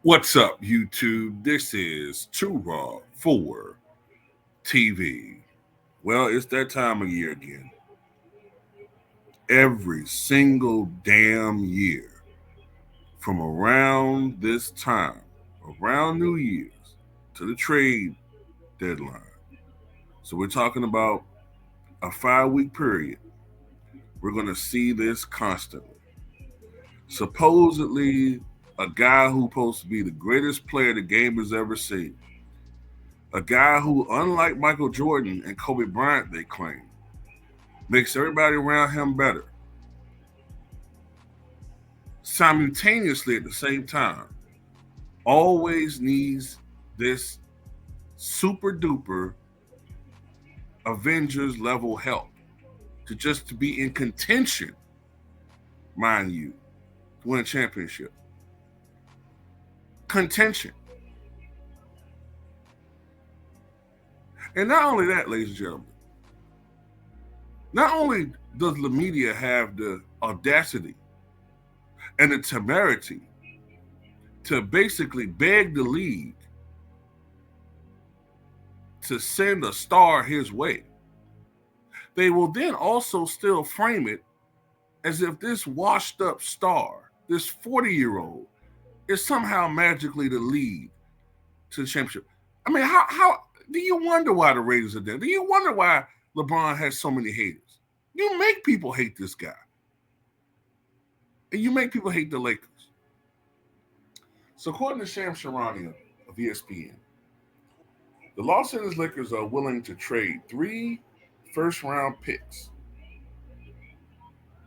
What's up, YouTube? This is Too Raw for TV. Well, it's that time of year again. Every single damn year, from around this time, around New Year's, to the trade deadline. So we're talking about a 5 week period. We're going to see this constantly. Supposedly, a guy who's supposed to be the greatest player the game has ever seen. A guy who, unlike Michael Jordan and Kobe Bryant, they claim, makes everybody around him better. Simultaneously, at the same time, always needs this super duper Avengers level help to be in contention, mind you, to win a championship. Contention. And not only that, ladies and gentlemen, not only does the media have the audacity and the temerity to basically beg the league to send a star his way, they will then also still frame it as if this washed up star, this 40-year-old, is somehow magically the lead to the championship. I mean, how do you wonder why the Raiders are there? Do you wonder why LeBron has so many haters? You make people hate this guy. And you make people hate the Lakers. So according to Shams Charania of ESPN, the Los Angeles Lakers are willing to trade 3 first-round picks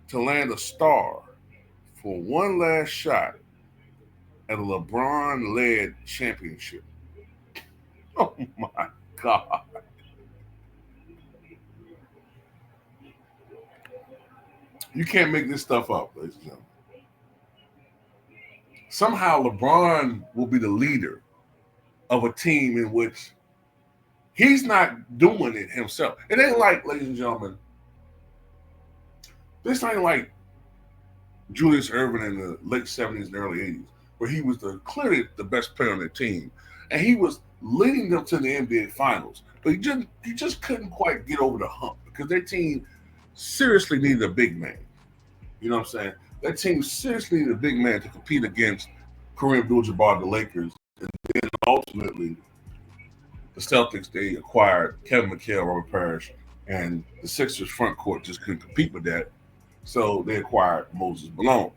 to land a star for one last shot at a LeBron-led championship. Oh my God. You can't make this stuff up, ladies and gentlemen. Somehow LeBron will be the leader of a team in which he's not doing it himself. It ain't like, ladies and gentlemen, this ain't like Julius Erving in the late 70s and early 80s, where he was clearly the best player on the team. And he was leading them to the NBA Finals. But he just couldn't quite get over the hump because their team seriously needed a big man. You know what I'm saying? That team seriously needed a big man to compete against Kareem Abdul-Jabbar, the Lakers, and then ultimately the Celtics. They acquired Kevin McHale, Robert Parrish, and the Sixers front court just couldn't compete with that, so they acquired Moses Malone.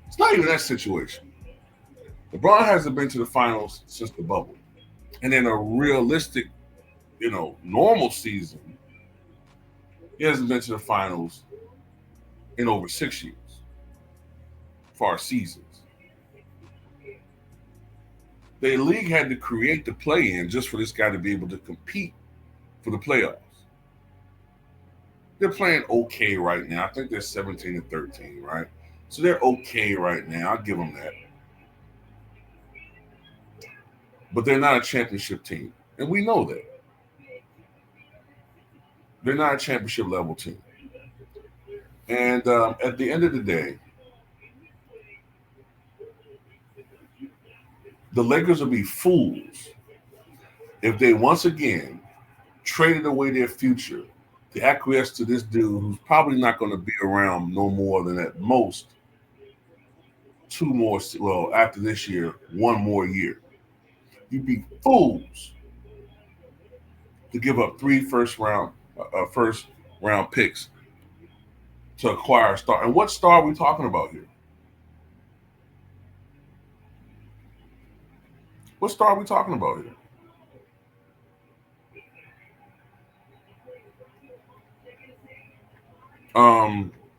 It's not even that situation. LeBron hasn't been to the finals since the bubble, and in a realistic, normal season, he hasn't been to the finals in over 6 years for our seasons. The league had to create the play-in just for this guy to be able to compete for the playoffs. They're playing okay right now. I think they're 17-13, right? So they're okay right now. I'll give them that. But they're not a championship team, and we know that. They're not a championship level team. And at the end of the day, the Lakers will be fools if they once again traded away their future to acquiesce to this dude who's probably not going to be around no more than at most 2 more. Well, after this year, 1 more year. You'd be fools to give up 3 first round picks to acquire a star. And what star are we talking about here? What star are we talking about here?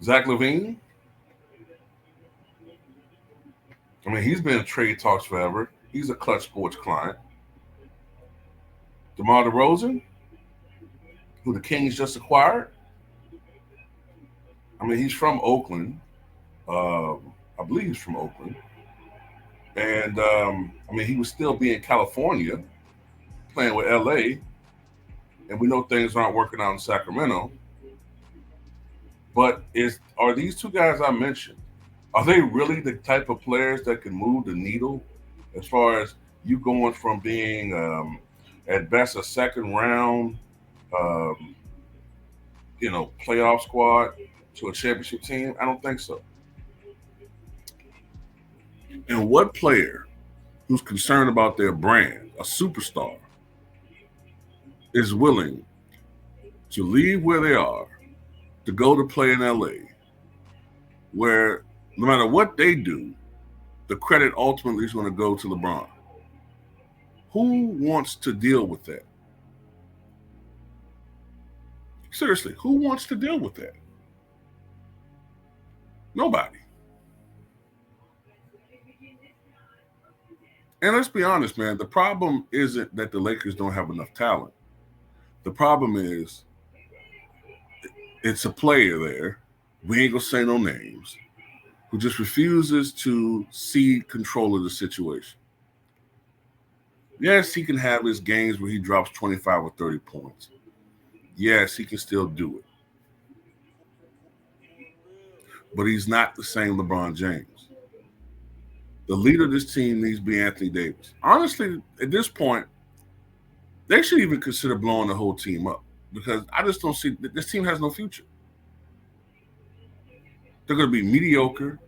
Zach LaVine. I mean, he's been in trade talks forever. He's a Clutch Sports client. DeMar DeRozan, who the Kings just acquired. I mean, he's from Oakland. I believe he's from Oakland. And, I mean, he would still be in California playing with LA. And we know things aren't working out in Sacramento. But are these 2 guys I mentioned, Are they really the type of players that can move the needle as far as you going from being at best a second round, um, playoff squad to a championship team? I don't think so. And what player who's concerned about their brand, a superstar, is willing to leave where they are to go to play in LA, where no matter what they do, the credit ultimately is going to go to LeBron? Who wants to deal with that? Seriously, who wants to deal with that? Nobody. And let's be honest, man, the problem isn't that the Lakers don't have enough talent. The problem is it's a player there, we ain't gonna say no names, who just refuses to cede control of the situation. Yes, he can have his games where he drops 25 or 30 points. Yes, he can still do it. But he's not the same LeBron James. The leader of this team needs to be Anthony Davis. Honestly, at this point, they should even consider blowing the whole team up because I just don't see this team has no future. They're going to be mediocre.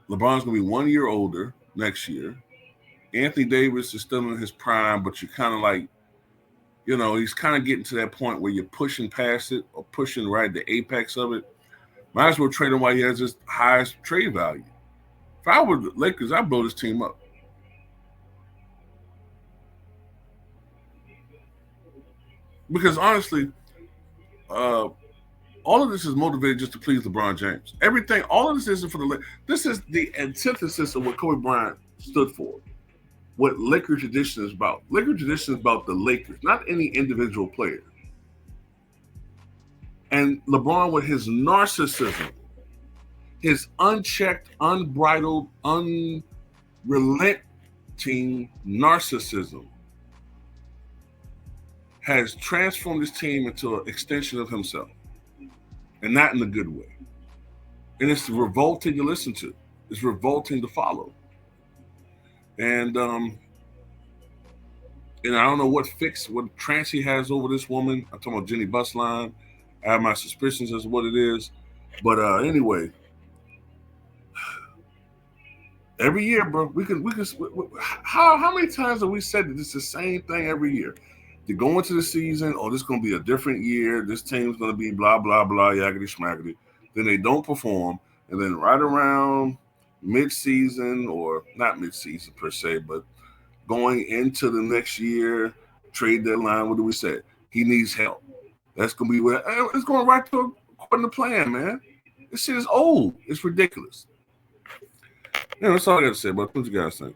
LeBron's going to be 1 year older next year. Anthony Davis is still in his prime, but you're kind of like, he's kind of getting to that point where you're pushing past it or pushing right the apex of it. Might as well trade him while he has his highest trade value. If I were the Lakers, I'd blow this team up. Because honestly, all of this is motivated just to please LeBron James. Everything, all of this isn't for the Lakers. This is the antithesis of what Kobe Bryant stood for. What Laker tradition is about. Laker tradition is about the Lakers, not any individual player. And LeBron, with his narcissism, his unchecked, unbridled, unrelenting narcissism, has transformed his team into an extension of himself, and not in a good way. And it's revolting to listen to. It's revolting to follow. And I don't know what trance he has over this woman. I'm talking about Jenny Busline. I have my suspicions as to what it is. But anyway, every year, bro, how many times have we said that it's the same thing every year? To go into the season, this is going to be a different year. This team's going to be blah, blah, blah, yakety schmackety. Then they don't perform. And then right around mid-season, or not mid-season per se, but going into the next year, trade deadline, what do we say? He needs help. That's going to be what it's going right to according to plan, man. This shit is old. It's ridiculous. That's all I got to say about it. What you guys think?